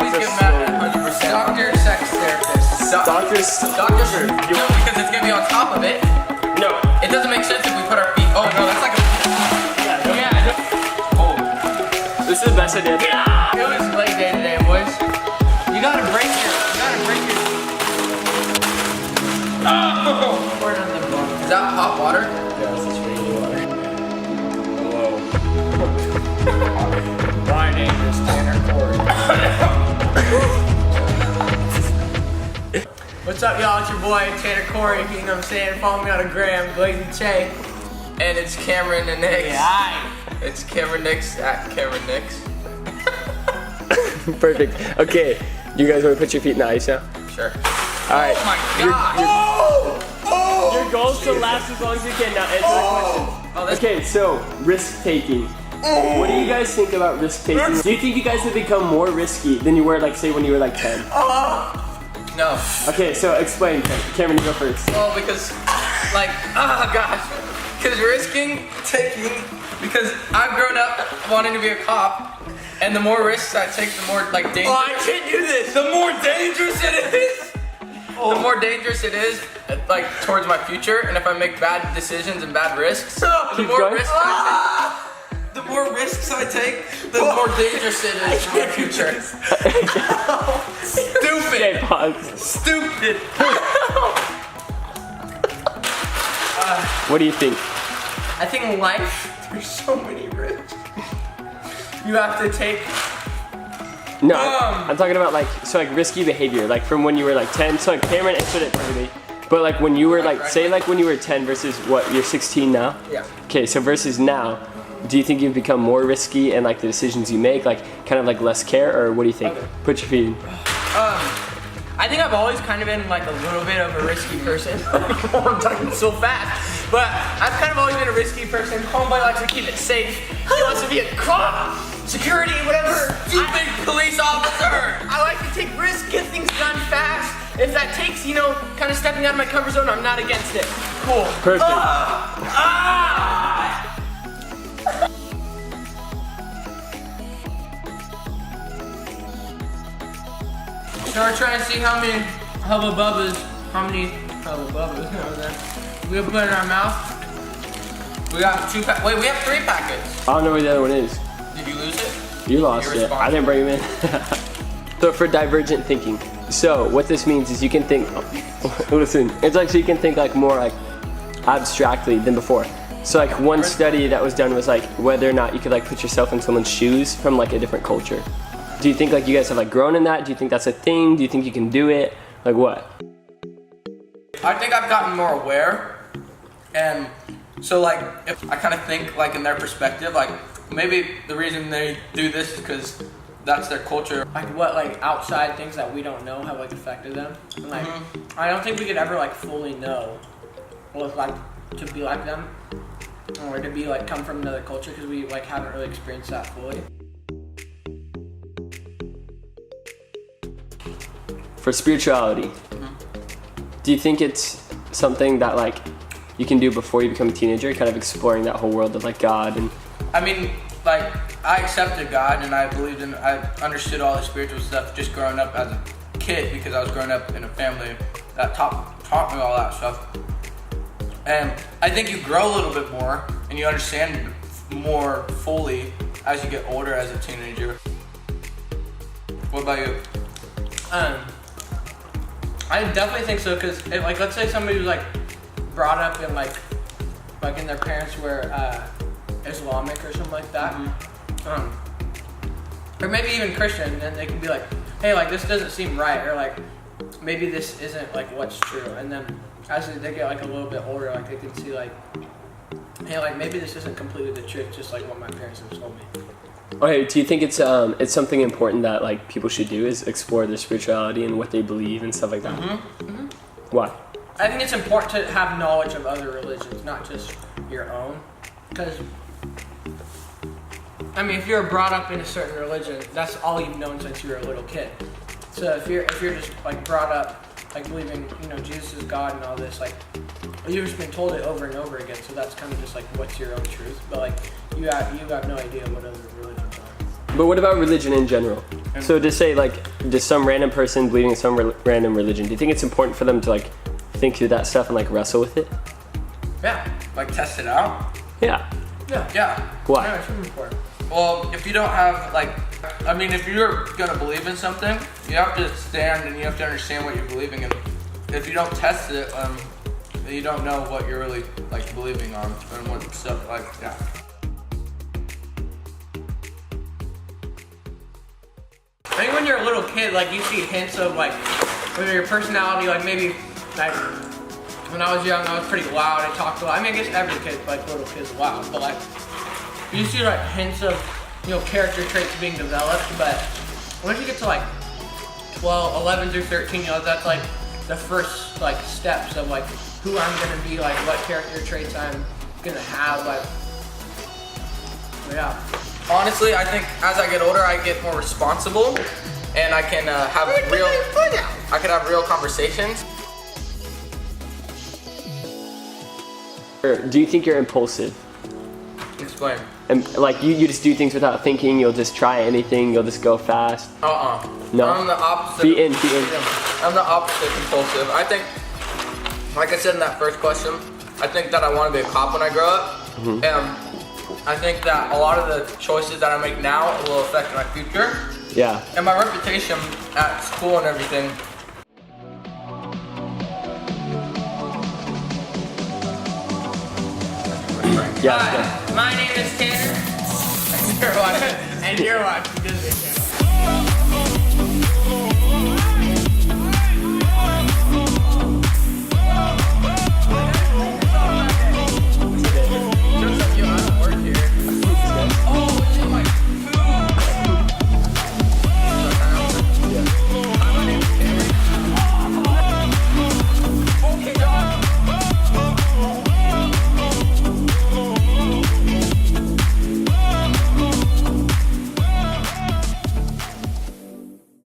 always give Matt 100%. Doctor, sex therapist. Doctor. No, because it's gonna be on top of it. No. It doesn't make sense if we put our feet. Oh no, that's like a. Yeah. Oh. This is the best idea. Yeah. It was leg day today, boys. You gotta break your. Oh. Pour it on the bone. Is that hot water? Yes, it's raining water. Hello. My name is Tanner Corey. What's up, y'all? It's your boy Tanner Corey. You know what I'm saying? Follow me on the gram, Blazing Che. And it's Cameron and Nix. Yeah. It's Cameron Nix at Cameron Nix. Perfect. Okay, you guys want to put your feet in the ice now? Sure. All right. Oh my God. Your goal is to last as long as you can. Now answer the question. Okay, so risk taking. What do you guys think about risk taking? Do you think you guys have become more risky than you were, like, say, when you were like 10? No. Okay, so explain. Cameron, you go first. Well, because, like, oh gosh. Because risking, taking, because I've grown up wanting to be a cop, and the more risks I take, the more, like, dangerous. Oh, I can't do this. The more dangerous it is. The more dangerous it is, like, towards my future, and if I make bad decisions and bad risks, the more risks I take, the more dangerous it is for my future. Stupid. Okay, pause. Stupid. What do you think? I think in life, there's so many risks. You have to take. No, I'm talking about like risky behavior, like from when you were like 10. So like Cameron answered it perfectly. But like when you were like, say like when you were 10 versus what, you're 16 now? Yeah. Okay, so versus now, do you think you've become more risky in like the decisions you make, like kind of like less care, or what do you think? Okay. Put your feet in. I think I've always kind of been like a little bit of a risky person. I'm talking so fast. But I've kind of always been a risky person. Homeboy likes to keep it safe. He wants to be a cop, security, whatever. Stupid police officer. I like to take risks, get things done fast. If that takes, you know, kind of stepping out of my comfort zone, I'm not against it. Cool. Perfect. So we're trying to see how many hubba bubbas we put in our mouth. We got 2 packets. Wait, we have 3 packets. I don't know where the other one is. Did you lose it? You lost it. I didn't bring him in. So for divergent thinking. So what this means is you can think, listen, it's like so you can think like more like abstractly than before. So like one study that was done was like whether or not you could like put yourself in someone's shoes from like a different culture. Do you think like you guys have like grown in that? Do you think that's a thing? Do you think you can do it? Like what? I think I've gotten more aware, and so like if I kind of think like in their perspective, like maybe the reason they do this is because that's their culture. Like what like outside things that we don't know have like affected them. And, like I don't think we could ever like fully know what it's like to be like them or to be like come from another culture because we like haven't really experienced that fully. For spirituality, do you think it's something that like you can do before you become a teenager, kind of exploring that whole world of like God? And I mean, like I accepted God and I believed in, I understood all the spiritual stuff just growing up as a kid because I was growing up in a family that taught me all that stuff. And I think you grow a little bit more and you understand more fully as you get older as a teenager. What about you? I definitely think so, because like let's say somebody was like brought up in like in their parents were Islamic or something like that, or maybe even Christian, then they can be like, hey, like this doesn't seem right, or like maybe this isn't like what's true, and then as they get like a little bit older, like they can see like, hey, like maybe this isn't completely the truth, just like what my parents have told me. Okay, do you think it's something important that like people should do is explore their spirituality and what they believe and stuff like that? Why? I think it's important to have knowledge of other religions, not just your own. Because, I mean, if you're brought up in a certain religion, that's all you've known since you were a little kid. So if you're just like brought up like believing, you know, Jesus is God and all this, like you've just been told it over and over again. So that's kind of just like what's your own truth. But like you have no idea what other religions are. But what about religion in general? And So to say like, just some random person believing in some random religion, do you think it's important for them to like think through that stuff and like wrestle with it? yeah, like test it out. Yeah. Yeah. Why? Yeah, it's really important. Well, if you don't have like, I mean, if you're gonna believe in something, you have to stand and you have to understand what you're believing in. If you don't test it, you don't know what you're really like believing on and what stuff like yeah. I think when you're a little kid, like you see hints of like, whether your personality, like maybe, like when I was young, I was pretty loud. I talked a lot. I mean, I guess every kid, like little kids, loud. But like, you see like hints of, character traits being developed. But once you get to like 12, 11 through 13, that's like the first like steps of like who I'm gonna be, like what character traits I'm gonna have, like. Yeah. Honestly, I think as I get older, I get more responsible, and I can I can have real conversations. Do you think you're impulsive? Explain. And like you just do things without thinking, you'll just try anything, you'll just go fast? No? I'm the opposite. Be in. I'm the opposite compulsive. I think, like I said in that first question, I think that I want to be a cop when I grow up. Mm-hmm. And I think that a lot of the choices that I make now will affect my future. Yeah. And my reputation at school and everything. Yeah. Hi, my name is Tanner. And you're watching Disney.